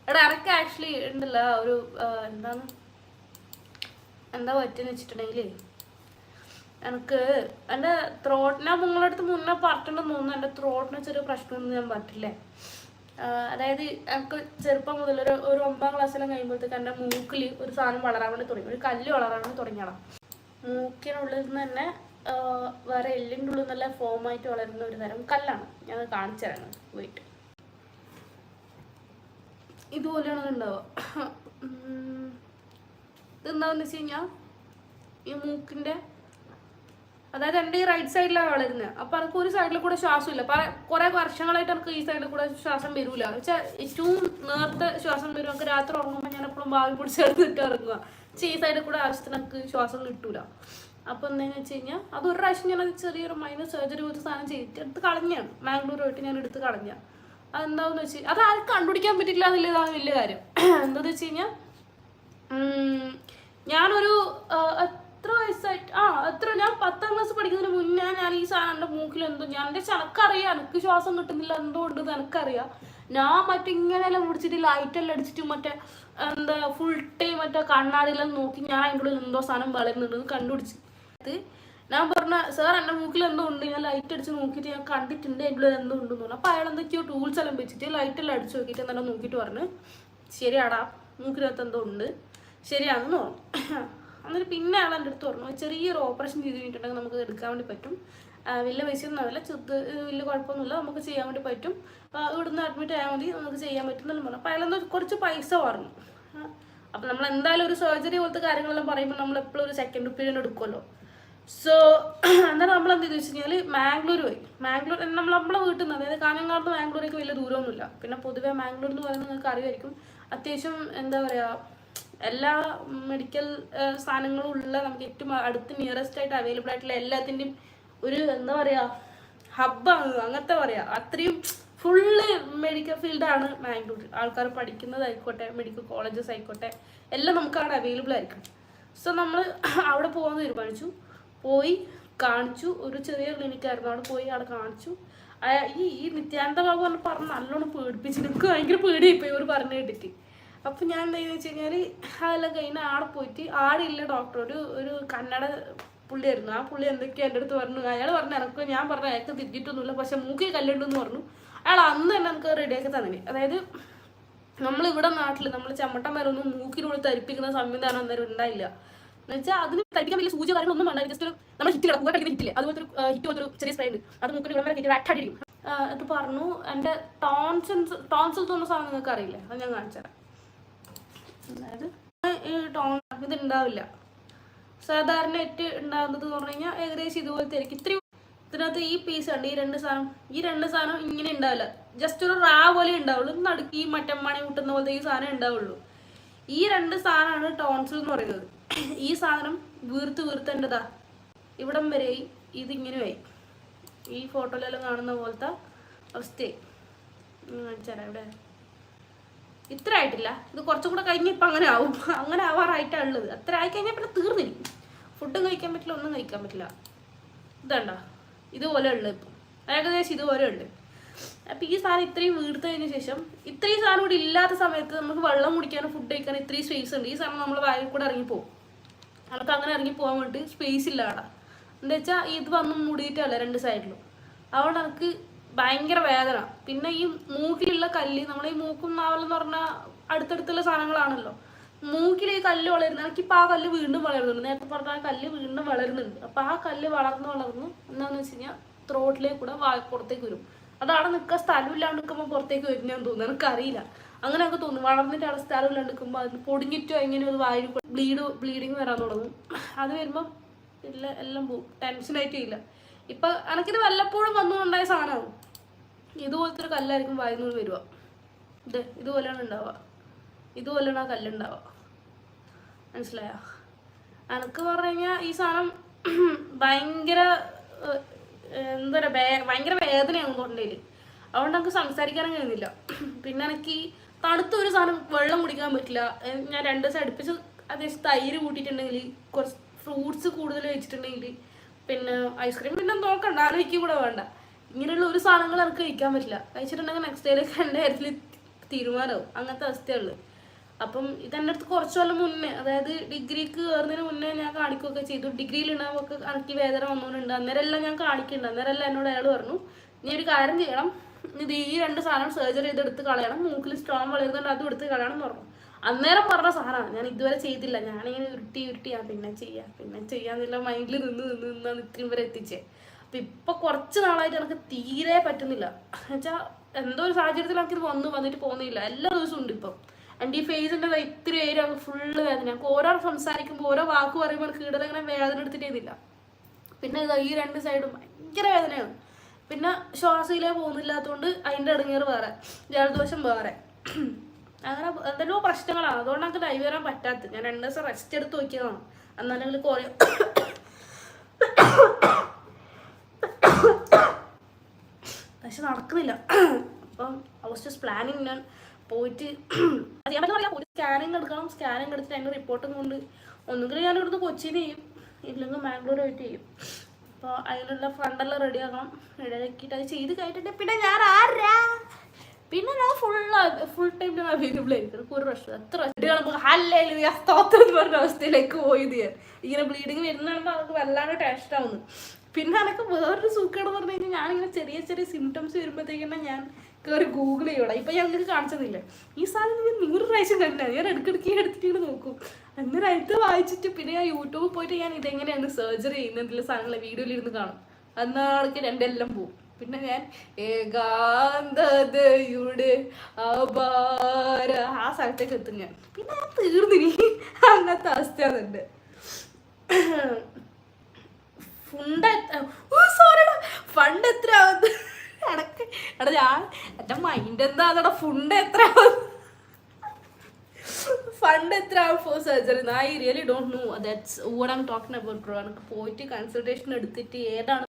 എടാ എനക്ക് ആക്ച്വലി ഉണ്ടല്ല ഒരു എന്താ പറ്റുന്ന വെച്ചിട്ടുണ്ടെങ്കിൽ എനിക്ക് എൻ്റെ ത്രോട്ടിനെ നിങ്ങളുടെ അടുത്ത് മുന്നേ പറഞ്ഞിട്ടുണ്ടെന്ന് തോന്നുന്നു. എൻ്റെ ത്രോട്ടിന് ചെറിയ പ്രശ്നമൊന്നും ഞാൻ പറ്റില്ലേ. അതായത് എനിക്ക് ചെറുപ്പം മുതൽ ഒരു 9ാം ക്ലാസ്സിലും കഴിയുമ്പോഴത്തേക്ക് എൻ്റെ മൂക്കിൽ ഒരു സാധനം വളരാൻ വേണ്ടി തുടങ്ങി, ഒരു കല്ല് വളരാൻ വേണ്ടി തുടങ്ങിയതാണ്. മൂക്കിനുള്ളിൽ നിന്ന് തന്നെ വേറെ എല്ലിൻ്റെ ഉള്ളിൽ നല്ല ഫോമായിട്ട് വളരുന്ന ഒരു തരം കല്ലാണ്. ഞാൻ കാണിച്ചു തരാണ്, വെയിറ്റ്. ഇതുപോലെയാണ് ഉണ്ടാവുക. ഇതെന്താണെന്ന് വെച്ച് കഴിഞ്ഞാൽ ഈ മൂക്കിൻ്റെ, അതായത് എൻ്റെ ഈ റൈറ്റ് സൈഡിലാണ് വളരുന്നത്. അപ്പം എനിക്ക് ഒരു സൈഡിൽ കൂടെ ശ്വാസമില്ല. അപ്പം കുറേ വർഷങ്ങളായിട്ട് എനിക്ക് ഈ സൈഡിൽ കൂടെ ശ്വാസം വരില്ല. വെച്ചാൽ ഏറ്റവും നേരത്തെ ശ്വാസം വരും. എനിക്ക് രാത്രി ഉറങ്ങുമ്പോൾ ഞാൻ എപ്പോഴും ഭാവി പിടിച്ചെടുത്തിട്ട് ഇറങ്ങുക. ഈ സൈഡിൽ കൂടെ ആവശ്യത്തിന് എനിക്ക് ശ്വാസം കിട്ടൂല. അപ്പോൾ എന്താണെന്ന് വെച്ച് കഴിഞ്ഞാൽ അതൊരു പ്രാവശ്യം ഞാൻ ചെറിയൊരു മൈനർ സർജറി പോലത്തെ സാധനം ചെയ്തിട്ട് എടുത്ത് കളഞ്ഞാണ്. മാംഗ്ലൂർ പോയിട്ട് ഞാൻ എടുത്ത് കളഞ്ഞ. അതെന്താണെന്ന് വെച്ച് അത് ആരും കണ്ടുപിടിക്കാൻ പറ്റില്ല എന്നുള്ളതാണ് വലിയ കാര്യം. എന്താണെന്ന് വെച്ച് കഴിഞ്ഞാൽ ഞാനൊരു എത്ര വയസ്സായിട്ട് ഞാൻ 10ാം ക്ലാസ് പഠിക്കുന്നതിന് മുന്നേ ഞാൻ ഈ സാധനം എൻ്റെ മൂക്കിൽ ഞാൻ എൻ്റെ ചനക്കറിയാം, എനിക്ക് ശ്വാസം കിട്ടുന്നില്ല എന്തോ ഉണ്ടെന്ന് എനിക്കറിയാം. ഞാൻ മറ്റിങ്ങനെല്ലാം പിടിച്ചിട്ട് ലൈറ്റെല്ലാം അടിച്ചിട്ട് മറ്റേ ഫുൾ ടൈം മറ്റേ കണ്ണാടിയെല്ലാം നോക്കി ഞാൻ അതിൻ്റെ ഉള്ളിൽ എന്തോ സാധനം വളരുന്നുണ്ടെന്ന് കണ്ടുപിടിച്ചിട്ട് ഞാൻ പറഞ്ഞ സാർ എൻ്റെ മൂക്കിൽ എന്തോ ഉണ്ട്, ഞാൻ ലൈറ്റ് അടിച്ച് നോക്കിയിട്ട് ഞാൻ കണ്ടിട്ടുണ്ട് എൻ്റെ ഉള്ളിൽ എന്തോ ഉണ്ടെന്ന് പറഞ്ഞു. അപ്പോൾ അയാൾ എന്തൊക്കെയോ ടൂൾസ് എല്ലാം വെച്ചിട്ട് ലൈറ്റെല്ലാം അടിച്ച് നോക്കിയിട്ട് എന്തെല്ലാം നോക്കിയിട്ട് പറഞ്ഞു ശരിയാടാ മൂക്കിനകത്ത് എന്തോ ഉണ്ട്, ശരിയാണെന്ന് പറഞ്ഞു. എന്നിട്ട് പിന്നെ അയാൾ എൻ്റെ അടുത്ത് പറഞ്ഞു ചെറിയൊരു ഓപ്പറേഷൻ ചെയ്ത് കഴിഞ്ഞിട്ടുണ്ടെങ്കിൽ നമുക്ക് എടുക്കാൻ വേണ്ടി പറ്റും, വലിയ പൈസയൊന്നും ആവില്ല, വലിയ കുഴപ്പമൊന്നുമില്ല, നമുക്ക് ചെയ്യാൻ വേണ്ടി പറ്റും, ഇവിടുന്ന് അഡ്മിറ്റ് ആയാൽ മതി, നമുക്ക് ചെയ്യാൻ പറ്റുന്നെല്ലാം പറഞ്ഞു. അപ്പോൾ അയാളെന്തോ കുറച്ച് പൈസ പറഞ്ഞു. അപ്പം നമ്മൾ എന്തായാലും ഒരു സർജറി പോലത്തെ കാര്യങ്ങളെല്ലാം പറയുമ്പോൾ നമ്മൾ എപ്പോഴും ഒരു സെക്കൻഡ് ഒപ്പീനിയൻ എടുക്കുമല്ലോ. സോ അന്നേരം നമ്മൾ എന്ത് ചെയ്തു വെച്ച് കഴിഞ്ഞാൽ മാംഗ്ലൂർ പോയി. മാംഗ്ലൂർ നമ്മളെ വീട്ടിൽ നിന്ന്, അതായത് കാഞ്ഞങ്ങാട് മാംഗ്ലൂരേക്ക് വലിയ ദൂരമൊന്നുമില്ല. പിന്നെ പൊതുവേ മാംഗ്ലൂർ എന്ന് പറയുന്നത് നിങ്ങൾക്ക് അറിയുമായിരിക്കും, അത്യാവശ്യം എന്താ പറയുക എല്ലാ മെഡിക്കൽ സാധനങ്ങളും ഉള്ള, നമുക്ക് ഏറ്റവും അടുത്ത് നിയറസ്റ്റ് ആയിട്ട് അവൈലബിൾ ആയിട്ടുള്ള എല്ലാത്തിൻ്റെയും ഒരു എന്താ പറയുക ഹബ്ബാണ്, അങ്ങനത്തെ പറയുക. അത്രയും ഫുള്ള് മെഡിക്കൽ ഫീൽഡാണ് മാംഗ്ലൂർ. ആൾക്കാർ പഠിക്കുന്നതായിക്കോട്ടെ, മെഡിക്കൽ കോളേജസ് ആയിക്കോട്ടെ, എല്ലാം നമുക്ക് അവിടെ അവൈലബിൾ ആയിരിക്കും. സോ നമ്മൾ അവിടെ പോകാൻ തീരുമാനിച്ചു. പോയി കാണിച്ചു. ഒരു ചെറിയ ക്ലിനിക്കായിരുന്നു, അവിടെ പോയി അവിടെ കാണിച്ചു. ഈ നിത്യാനന്ദ ബാബു പറഞ്ഞ് നല്ലോണം പേടിപ്പിച്ചു. എനിക്ക് ഭയങ്കര പേടിയായിപ്പോയി ഒരു പറഞ്ഞു കേട്ടിട്ട്. അപ്പം ഞാൻ എന്താണെന്ന് വെച്ച് കഴിഞ്ഞാൽ അതെല്ലാം കഴിഞ്ഞാൽ ആടെ പോയിട്ട് ആടില്ല ഡോക്ടർ, ഒരു കന്നഡ പുള്ളിയായിരുന്നു. ആ പുള്ളി എന്തൊക്കെയോ എൻ്റെ അടുത്ത് പറഞ്ഞു. അയാൾ പറഞ്ഞു എനക്ക്, ഞാൻ പറഞ്ഞു അയാൾക്ക് തിരിഞ്ഞിട്ടൊന്നുമില്ല, പക്ഷെ മൂക്കിൽ കല്ലുണ്ടെന്ന് പറഞ്ഞു. അയാൾ അന്ന് തന്നെ എനിക്ക് റെഡിയാക്കി തന്നെ. അതായത് നമ്മളിവിടെ നാട്ടിൽ നമ്മൾ ചമ്മട്ടം വരൊന്നും മൂക്കിനുള്ളിൽ തരിപ്പിക്കുന്ന സംവിധാനം അന്നേരം ഉണ്ടായില്ല. എന്ന് വെച്ചാൽ അതിന് തരിപ്പിക്കാൻ വലിയ സൂചി കാര്യങ്ങളൊന്നും വേണ്ട. ജസ്റ്റ് ഒരു നമ്മൾ ഹിറ്റ് കിടക്കുക കഴിക്കുന്ന ഹിറ്റില്ലേ, അതുപോലത്തെ ഒരു ഹിറ്റ് പോലത്തെ ഒരു ചെറിയ സ്പ്രേ ഉണ്ട്, അത് മൂക്കിന് ഇവിടെ വരെ അറ്റാടിക്കും. അത് പറഞ്ഞു. എൻ്റെ ടോൺസിൽ തോന്നുന്ന സാധനം നിങ്ങൾക്ക് അറിയില്ലേ, അത് ഞാൻ കാണിച്ചു തരാം. അതായത് ഈ ഇത് ഉണ്ടാവില്ല. സാധാരണ ഏറ്റ ഉണ്ടാകുന്നത് എന്ന് പറഞ്ഞു കഴിഞ്ഞാൽ ഏകദേശം ഇതുപോലത്തെ ആയിരിക്കും. ഇതിനകത്ത് ഈ പീസ് ഉണ്ട്, ഈ രണ്ട് സാധനം ഇങ്ങനെ ഉണ്ടാവില്ല, ജസ്റ്റ് ഒരു റാ പോലെ ഉണ്ടാവുള്ളൂ. നടുക്ക് ഈ മട്ടമ്മാണി കൂട്ടുന്ന പോലത്തെ ഈ സാധനം ഉണ്ടാവുള്ളൂ. ഈ രണ്ട് സാധനമാണ് ടോൺസിൽ എന്ന് പറയുന്നത്. ഈ സാധനം വീർത്തേണ്ടതാ ഇവിടം വരെയായി, ഇതിങ്ങനെയായി. ഈ ഫോട്ടോയിലെല്ലാം കാണുന്ന പോലത്തെ അവസ്ഥയായി. കാണിച്ചാൽ ഇവിടെ ഇത്ര ആയിട്ടില്ല, ഇത് കുറച്ചും കൂടെ കഴിഞ്ഞ് ഇപ്പം അങ്ങനെ ആവും. അങ്ങനെ ആവാറായിട്ടാണ് ഉള്ളത്. അത്ര ആയിക്കഴിഞ്ഞാൽ പിന്നെ തീർന്നിരിക്കും. ഫുഡും കഴിക്കാൻ പറ്റില്ല, ഒന്നും കഴിക്കാൻ പറ്റില്ല. ഇതണ്ട ഇതുപോലെ ഉള്ളത് ഇപ്പം ഏകദേശം ഇതുപോലെ ഉണ്ട്. അപ്പം ഈ സാധനം ഇത്രയും വീർത്തതിന് ശേഷം, ഇത്രയും സാധനം കൂടി ഇല്ലാത്ത സമയത്ത് നമുക്ക് വെള്ളം കുടിക്കാനും ഫുഡ് കഴിക്കാനും ഇത്രയും സ്പേസ് ഉണ്ട്. ഈ സാധനം നമ്മൾ വായിൽ കൂടെ ഇറങ്ങിപ്പോവും. നമുക്ക് അങ്ങനെ ഇറങ്ങി പോകാൻ വേണ്ടി സ്പേസ് ഇല്ല അവിടെ. എന്താ വെച്ചാൽ ഇത് വന്ന് മൂടിയിട്ടല്ല രണ്ട് സൈഡിലും. അതുകൊണ്ട് എനിക്ക് ഭയങ്കര വേദന. പിന്നെ ഈ മൂക്കിലുള്ള കല്ല്, നമ്മളീ മൂക്കും നാവലെന്ന് പറഞ്ഞാൽ അടുത്തടുത്തുള്ള സാധനങ്ങളാണല്ലോ. മൂക്കിൽ ഈ കല്ല് വളരുന്നത്, എനിക്കിപ്പോൾ ആ കല്ല് വീണ്ടും വളരുന്നുണ്ട്. നേരത്തെ പറഞ്ഞ ആ കല്ല് വീണ്ടും വളരുന്നുണ്ട്. അപ്പോൾ ആ കല്ല് വളർന്ന് എന്താണെന്ന് വെച്ച് കഴിഞ്ഞാൽ ത്രോട്ടിലേക്ക് കൂടെ പുറത്തേക്ക് വരും. അതാണ് നിൽക്കാൻ സ്ഥലമില്ലാണ്ട് നിൽക്കുമ്പോൾ പുറത്തേക്ക് വരുന്നതെന്ന് തോന്നുന്നു, എനിക്കറിയില്ല. അങ്ങനെയൊക്കെ തോന്നും. വളർന്നിട്ട് അവിടെ സ്ഥലമില്ലാണ്ട് നിൽക്കുമ്പോൾ അത് പൊടിഞ്ഞിട്ടോ എങ്ങനെയോ അത് വായിൽ ബ്ലീഡിങ് വരാൻ തുടങ്ങും. അത് വരുമ്പം ഇല്ല എല്ലാം പോവും, ടെൻഷനായിട്ടേ ഇല്ല. ഇപ്പം എനിക്കിത് വല്ലപ്പോഴും വന്നുകൊണ്ടായ സാധനമാവും. ഇതുപോലത്തെ ഒരു കല്ലായിരിക്കും വായിൽ നിന്ന് വരിക. ഇതുപോലെയാണ് ഉണ്ടാവുക, ഇതുപോലെയാണ് ആ കല്ലുണ്ടാവുക. മനസ്സിലായോ? എനിക്ക് പറഞ്ഞു കഴിഞ്ഞാൽ ഈ സാധനം ഭയങ്കര എന്താ പറയുക, ഭയങ്കര വേദനയാണ് തൊണ്ടയിൽ. അതുകൊണ്ട് എനിക്ക് സംസാരിക്കാനും കഴിയുന്നില്ല. പിന്നെ എനിക്ക് ഈ തണുത്തൊരു സാധനം വെള്ളം കുടിക്കാൻ പറ്റില്ല. ഞാൻ 2 ദിവസം അടുപ്പിച്ച് അത്യാവശ്യം തൈര് കൂട്ടിയിട്ടുണ്ടെങ്കിൽ, കുറച്ച് ഫ്രൂട്ട്സ് കൂടുതൽ കഴിച്ചിട്ടുണ്ടെങ്കിൽ, പിന്നെ ഐസ്ക്രീം പിന്നെ നോക്കണ്ട, ആലോചിക്കും കൂടെ വേണ്ട. ഇങ്ങനെയുള്ള ഒരു സാധനങ്ങൾ എനിക്ക് കഴിക്കാൻ പറ്റില്ല. കഴിച്ചിട്ടുണ്ടെങ്കിൽ നെക്സ്റ്റ് ഡേയിലേക്ക് എൻ്റെ ഹെൽത്തിൽ തീരുമാനമാവും. അങ്ങനത്തെ അവസ്ഥയുള്ളു. അപ്പം ഇതെൻ്റെ അടുത്ത് കുറച്ച് കൊല്ലം മുന്നേ, അതായത് ഡിഗ്രിക്ക് കയറുന്നതിന് മുന്നേ ഞാൻ കാണിക്കുകയൊക്കെ ചെയ്തു. ഡിഗ്രിയിലുണ്ടാകുമ്പോൾ എനിക്ക് വേദന വന്നുകൊണ്ടുണ്ട്. അന്നേരം എല്ലാം ഞാൻ കാണിക്കുന്നുണ്ട്. അന്നേരം എല്ലാം എന്നോട് അയാൾ പറഞ്ഞു, നീ ഒരു കാര്യം ചെയ്യണം, ഇത് ഈ 2 സാധനം സർജറി ചെയ്തെടുത്ത് കളയണം, മൂക്കിൽ സ്റ്റോൺ വളരുന്നുണ്ട് അതും എടുത്ത് കളയണം എന്ന് പറഞ്ഞു. അന്നേരം പറഞ്ഞ സാധനമാണ്, ഞാൻ ഇതുവരെ ചെയ്തില്ല. ഞാനിങ്ങനെ ഉരുട്ടി പിന്നെ ചെയ്യാന്നുള്ള മൈൻഡിൽ നിന്നാണ് ഇത്രയും വരെ എത്തിച്ചേ. അപ്പം ഇപ്പം കുറച്ച് നാളായിട്ട് എനിക്ക് തീരെ പറ്റുന്നില്ല. എന്നുവെച്ചാൽ എന്തോ ഒരു സാഹചര്യത്തിൽ എനിക്കിത് വന്നിട്ട് പോകുന്നില്ല. എല്ലാ ദിവസവും ഉണ്ട് ഇപ്പം. എൻ്റെ ഈ ഫേസിൻ്റെ ഇത്തിരി ഏരിയ ഫുള്ള് വേദന. എനിക്ക് ഓരോ സംസാരിക്കുമ്പോൾ ഓരോ വാക്ക് പറയുമ്പോൾ എനിക്ക് ഇടതങ്ങനെ വേദന എടുത്തിട്ടേന്നില്ല. പിന്നെ ഈ 2 സൈഡും ഭയങ്കര വേദനയാണ്. പിന്നെ ശ്വാസയിലേ പോകുന്നില്ലാത്തതുകൊണ്ട് അതിൻ്റെ ഇടങ്ങേറ് വേറെ, ജലദോഷം വേറെ, അങ്ങനെ എന്തെല്ലോ പ്രശ്നങ്ങളാണ്. അതുകൊണ്ട് എനിക്ക് ലൈവ് വരാൻ പറ്റാത്തത്. ഞാൻ 2 ദിവസം റെസ്റ്റ് എടുത്ത് നോക്കിയതാണ്. എന്നാലെങ്കിൽ കുറേ പക്ഷെ നടക്കുന്നില്ല. അപ്പം ജസ്റ്റ് പ്ലാനിങ് ഞാൻ പോയിട്ട് സ്കാനിങ് എടുക്കണം. സ്കാനിങ് എടുത്തിട്ട് അതിൻ്റെ റിപ്പോർട്ടും കൊണ്ട് ഒന്നുകിൽ ഞാൻ ഇവിടുന്ന് കൊച്ചിയിൽ ചെയ്യും, ഇല്ലെങ്കിൽ മാംഗ്ലൂർ പോയിട്ട് ചെയ്യും. അപ്പോൾ അതിനുള്ള ഫണ്ടെല്ലാം റെഡിയാക്കണം. റെഡിയാക്കിയിട്ട് അത് ചെയ്ത് കഴിഞ്ഞിട്ട് പിന്നെ ഞാൻ പിന്നെ ഞാൻ ഫുൾ ടൈം ഞാൻ അവൈലബിൾ ആയിരിക്കും. ഒരു പ്രശ്നം എത്ര സ്തോത്രം എന്ന് പറഞ്ഞ അവസ്ഥയിലേക്ക് പോയത് ഞാൻ. ഇങ്ങനെ ബ്ലീഡിങ് വരുന്നതാകുമ്പോൾ നമുക്ക് വല്ലാണ്ട് ടേസ്റ്റ് ആവുന്നു. പിന്നെ എനിക്ക് വേറൊരു സൂക്കേട് പറഞ്ഞു കഴിഞ്ഞാൽ ഞാനിങ്ങനെ ചെറിയ സിംറ്റംസ് വരുമ്പോഴത്തേക്കും ഞാൻ കയറി ഗൂഗിൾ ചെയ്യണം. ഇപ്പം ഞാൻ നിങ്ങൾക്ക് കാണിച്ചതില്ലേ, ഈ സാധനം ഞാൻ 100 പ്രാവശ്യം കണ്ടാണ്. ഞാൻ ഇടയ്ക്കിടയ്ക്ക് എടുത്തിട്ട് നോക്കും. അന്നേരം അടുത്ത് വായിച്ചിട്ട് പിന്നെ ഞാൻ യൂട്യൂബിൽ പോയിട്ട് ഞാൻ ഇതെങ്ങനെയാണ് സർജറി ചെയ്യുന്നതിലുള്ള സാധനങ്ങളെ വീഡിയോയിലിരുന്ന് കാണും. അന്നാൾക്ക് രണ്ടെല്ലാം പോവും. പിന്നെ ഞാൻ ഏകാന്തതയുടെ അപാര ആ സ്ഥലത്തേക്ക് എത്തും ഞാൻ. പിന്നെ ഞാൻ തീർന്നിനി. അങ്ങനത്തെ അവസ്ഥയാണ് എൻ്റെ. ഫണ്ട് എത്ര ആവുന്നു ഇടക്ക് എടാ ഞാൻ എൻ്റെ മൈൻഡ് എന്താണെടാ ഫണ്ട് എത്ര ആവും for surgery. I really don't know that's what I am talking about bro. എനിക്ക് പോയിട്ട് കൺസൾട്ടേഷൻ എടുത്തിട്ട് ഏതാണ്